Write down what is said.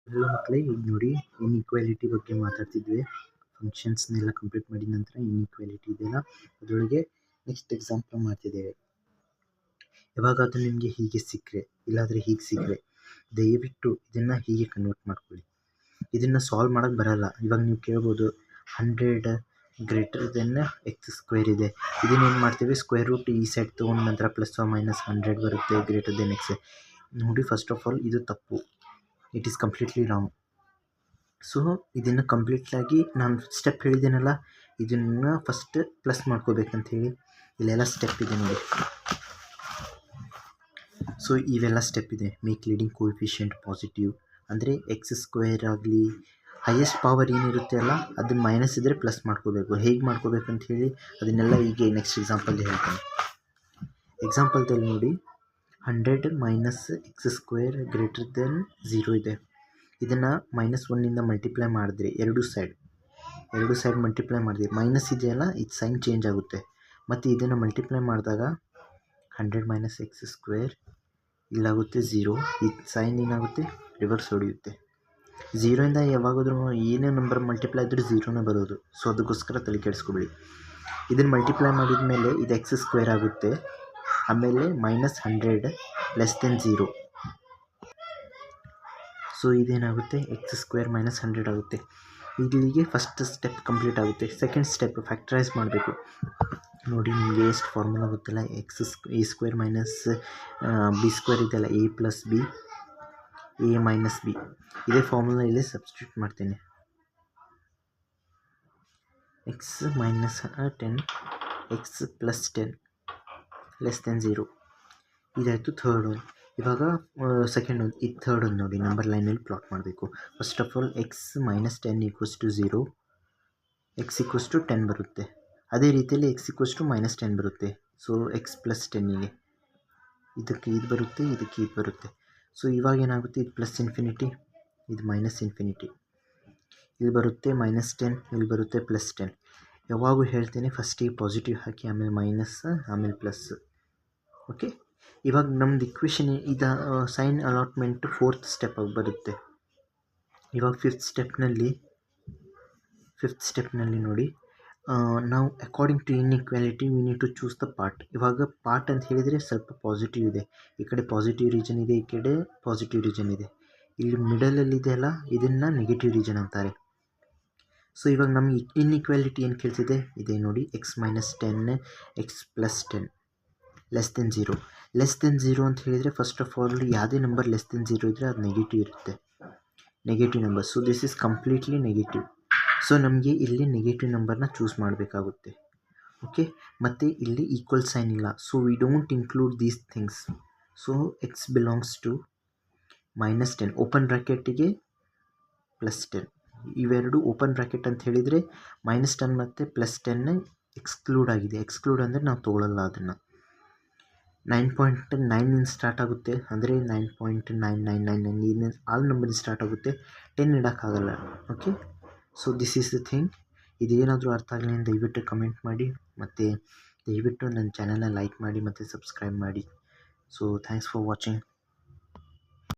Hello ಮಕ್ಕಳೇ, ಈಗ ನೋಡಿ ಇನ್ಇಕ್ವಾಲಿಟಿ ಬಗ್ಗೆ ಮಾತಾಡ್ತಿದ್ವಿ. ಫಂಕ್ಷನ್ಸ್ನೆಲ್ಲ ಕಂಪ್ಲೀಟ್ ಮಾಡಿದ ನಂತರ ಇನ್ಇಕ್ವಾಲಿಟಿ ಇದೆಯಲ್ಲ ಅದರೊಳಗೆ ನೆಕ್ಸ್ಟ್ ಎಕ್ಸಾಂಪಲ್ ಮಾಡ್ತಿದ್ದೇವೆ. ಯಾವಾಗಾದರೂ ನಿಮಗೆ ಹೀಗೆ ಸಿಕ್ಕರೆ ಇಲ್ಲಾಂದರೆ ಹೀಗೆ ಸಿಕ್ಕರೆ ದಯವಿಟ್ಟು ಇದನ್ನು ಹೀಗೆ ಕನ್ವರ್ಟ್ ಮಾಡ್ಕೊಳ್ಳಿ. ಇದನ್ನು ಸಾಲ್ವ್ ಮಾಡೋಕ್ಕೆ ಬರಲ್ಲ. ಇವಾಗ ನೀವು ಕೇಳ್ಬೋದು 100 ಗ್ರೇಟರ್ ದೆನ್ x² ಇದೆ. ಇದನ್ನೇನು ಮಾಡ್ತೀವಿ, ಸ್ಕ್ವೇರ್ ರೂಟ್ ಈ ಸೈಡ್ ತೊಗೊಂಡು ನಂತರ +or-100 ಬರುತ್ತೆ ಗ್ರೇಟರ್ ದೆನ್ x. ನೋಡಿ, ಫಸ್ಟ್ ಆಫ್ ಆಲ್ ಇದು ತಪ್ಪು. It is completely wrong. So ಇದನ್ನು ಕಂಪ್ಲೀಟ್ಲಾಗಿ ನಾನು ಸ್ಟೆಪ್ ಹೇಳಿದ್ದೇನಲ್ಲ, ಇದನ್ನು ಫಸ್ಟ್ ಪ್ಲಸ್ ಮಾಡ್ಕೋಬೇಕಂತ ಹೇಳಿ ಇಲ್ಲೆಲ್ಲ ಸ್ಟೆಪ್ ಇದೆ ನೋಡಿ. ಸೊ ಇವೆಲ್ಲ ಸ್ಟೆಪ್ ಇದೆ. ಮೇಕ್ ಲೀಡಿಂಗ್ ಕೋಎಫಿಷಿಯೆಂಟ್ ಪಾಸಿಟಿವ್ ಅಂದರೆ x² ಆಗಲಿ ಹೈಯೆಸ್ಟ್ ಪವರ್ ಏನಿರುತ್ತೆ ಅಲ್ಲ ಅದನ್ನು ಮೈನಸ್ ಇದ್ದರೆ ಪ್ಲಸ್ ಮಾಡ್ಕೋಬೇಕು. ಹೇಗೆ ಮಾಡ್ಕೋಬೇಕಂತ ಹೇಳಿ ಅದನ್ನೆಲ್ಲ ಈಗ ನೆಕ್ಸ್ಟ್ ಎಕ್ಸಾಂಪಲ್ ಹೇಳ್ತೀನಿ. ಎಕ್ಸಾಂಪಲ್ದಲ್ಲಿ ನೋಡಿ, 100 - x² ಗ್ರೇಟರ್ ದೆನ್ 0 ಇದೆ. ಇದನ್ನು -1 ಮಲ್ಟಿಪ್ಲೈ ಮಾಡಿದ್ರೆ ಎರಡು ಸೈಡ್ ಮಲ್ಟಿಪ್ಲೈ ಮಾಡಿದ್ರೆ ಮೈನಸ್ ಇದೆಯಲ್ಲ, ಇದು ಸೈನ್ ಚೇಂಜ್ ಆಗುತ್ತೆ. ಮತ್ತು ಇದನ್ನು ಮಲ್ಟಿಪ್ಲೈ ಮಾಡಿದಾಗ 100 - x² ಇಲ್ಲಾಗುತ್ತೆ 0. ಈ ಸೈನ್ ಏನಾಗುತ್ತೆ, ರಿವರ್ಸ್ ಹೊಡೆಯುತ್ತೆ. 0ಇಂದ ಯಾವಾಗಾದ್ರೂ ಏನೇ ನಂಬರ್ ಮಲ್ಟಿಪ್ಲೈ ಆದರೂ 0ನೇ ಬರೋದು. ಸೊ ಅದಕ್ಕೋಸ್ಕರ ತಲೆ ಕೆಡಿಸ್ಕೊಬೇಡಿ. ಇದನ್ನು ಮಲ್ಟಿಪ್ಲೈ ಮಾಡಿದ ಮೇಲೆ ಇದು x² ಆಗುತ್ತೆ. ಆಮೇಲೆ -100 < 0. ಸೊ ಇದೇನಾಗುತ್ತೆ, x² - 100 ಆಗುತ್ತೆ. ಇಲ್ಲಿಗೆ ಫಸ್ಟ್ ಸ್ಟೆಪ್ ಕಂಪ್ಲೀಟ್ ಆಗುತ್ತೆ. ಸೆಕೆಂಡ್ ಸ್ಟೆಪ್ ಫ್ಯಾಕ್ಟರೈಸ್ ಮಾಡಬೇಕು. ನೋಡಿ, ನಿಮಗೆ ಎಷ್ಟು ಫಾರ್ಮುಲಾ ಗೊತ್ತಿಲ್ಲ, a² - b² ಇದೆಯಲ್ಲ, a + b a - b. ಇದೇ ಫಾರ್ಮುಲಾ ಇಲ್ಲಿ ಸಬ್ಸ್ಟಿಟ್ಯೂಟ್ ಮಾಡ್ತೇನೆ. x - 10 x + 10 < 0. ಇದಾಯಿತು ಥರ್ಡ್ ಒನ್. ಇವಾಗ ಸೆಕೆಂಡ್ ಒಂದು, ಇದು ಥರ್ಡ್ ಒಂದು ನೋಡಿ, ನಂಬರ್ ಲೈನಲ್ಲಿ ಪ್ಲಾಟ್ ಮಾಡಬೇಕು. First of all x - 10 = 0, x = 10 ಬರುತ್ತೆ. ಅದೇ ರೀತಿಯಲ್ಲಿ x = -10 ಬರುತ್ತೆ. ಸೊ x + 10ಗೆ ಇದಕ್ಕೆ ಇದು ಬರುತ್ತೆ, ಇದಕ್ಕೆ ಇದು ಬರುತ್ತೆ. ಸೊ ಇವಾಗ ಏನಾಗುತ್ತೆ, ಇದು +∞, ಇದು -∞. ಇಲ್ಲಿ ಬರುತ್ತೆ -10, ಇಲ್ಲಿ ಬರುತ್ತೆ +10. ಯಾವಾಗೂ ಹೇಳ್ತೇನೆ, ಫಸ್ಟಿಗೆ ಪಾಸಿಟಿವ್ ಹಾಕಿ, ಆಮೇಲೆ ಮೈನಸ್, ಆಮೇಲೆ ಪ್ಲಸ್. ಓಕೆ, ಇವಾಗ ನಮ್ಮದು ಇಕ್ವೇಷನ್ ಇದು ಸೈನ್ ಅಲಾಟ್ಮೆಂಟ್ ಫೋರ್ತ್ ಸ್ಟೆಪ್ ಆಗಿ ಬರುತ್ತೆ. ಇವಾಗ ಫಿಫ್ತ್ ಸ್ಟೆಪ್ನಲ್ಲಿ ನೋಡಿ, ನಾವು according to inequality we need to choose the part. ಇವಾಗ ಪಾರ್ಟ್ ಅಂತ ಹೇಳಿದರೆ ಸ್ವಲ್ಪ ಪಾಸಿಟಿವ್ ಇದೆ, ಈ ಕಡೆ ಪಾಸಿಟಿವ್ ರೀಜನ್ ಇದೆ, ಈ ಕಡೆ ಪಾಸಿಟಿವ್ ರೀಜನ್ ಇದೆ. ಇಲ್ಲಿ ಮಿಡಲಲ್ಲಿ ಇದೆಯಲ್ಲ, ಇದನ್ನು ನೆಗೆಟಿವ್ ರೀಜನ್ ಅಂತಾರೆ. ಸೊ ಇವಾಗ ನಮಗೆ ಇನ್ಇಕ್ವಾಲಿಟಿ ಏನು ಕೇಳ್ತಿದೆ, ಇದೆ ನೋಡಿ, x - 10 x + 10 < 0. <0 ಅಂತ ಹೇಳಿದರೆ ಫಸ್ಟ್ ಆಫ್ ಆಲ್ ಯಾವುದೇ ನಂಬರ್ <0 ಇದ್ದರೆ ಅದು ನೆಗೆಟಿವ್ ಇರುತ್ತೆ, negative number. So this is completely negative. So ನಮಗೆ ಇಲ್ಲಿ ನೆಗೆಟಿವ್ ನಂಬರ್ನ ಚೂಸ್ ಮಾಡಬೇಕಾಗುತ್ತೆ. ಓಕೆ, ಮತ್ತು ಇಲ್ಲಿ ಈಕ್ವಲ್ ಸೈನ್ ಇಲ್ಲ. So we don't include these things. So x belongs to -10 open ಬ್ರ್ಯಾಕೆಟಿಗೆ +10. ಇವೆರಡು ಓಪನ್ ಬ್ರ್ಯಾಕೆಟ್ ಅಂತ ಹೇಳಿದರೆ -10 ಮತ್ತು +10 ಎಕ್ಸ್ಕ್ಲೂಡ್ ಆಗಿದೆ. ಎಕ್ಸ್ಕ್ಲೂಡ್ ಅಂದರೆ ನಾವು ತೊಗೊಳ್ಳಲ್ಲ ಅದನ್ನು. 9.9 ಸ್ಟಾರ್ಟ್ ಆಗುತ್ತೆ, ಅಂದರೆ 9.9999 ಆಲ್ ನಂಬರ್ ಸ್ಟಾರ್ಟ್ ಆಗುತ್ತೆ. 10 ಇಡೋಕ್ಕಾಗಲ್ಲ. Okay, so this is the thing. ಇದೇನಾದರೂ ಅರ್ಥ ಆಗಲಿ ದಯವಿಟ್ಟು ಕಮೆಂಟ್ ಮಾಡಿ, ಮತ್ತು ದಯವಿಟ್ಟು ನನ್ನ ಚಾನಲ್ನ ಲೈಕ್ ಮಾಡಿ ಮತ್ತು ಸಬ್ಸ್ಕ್ರೈಬ್ ಮಾಡಿ. So thanks for watching.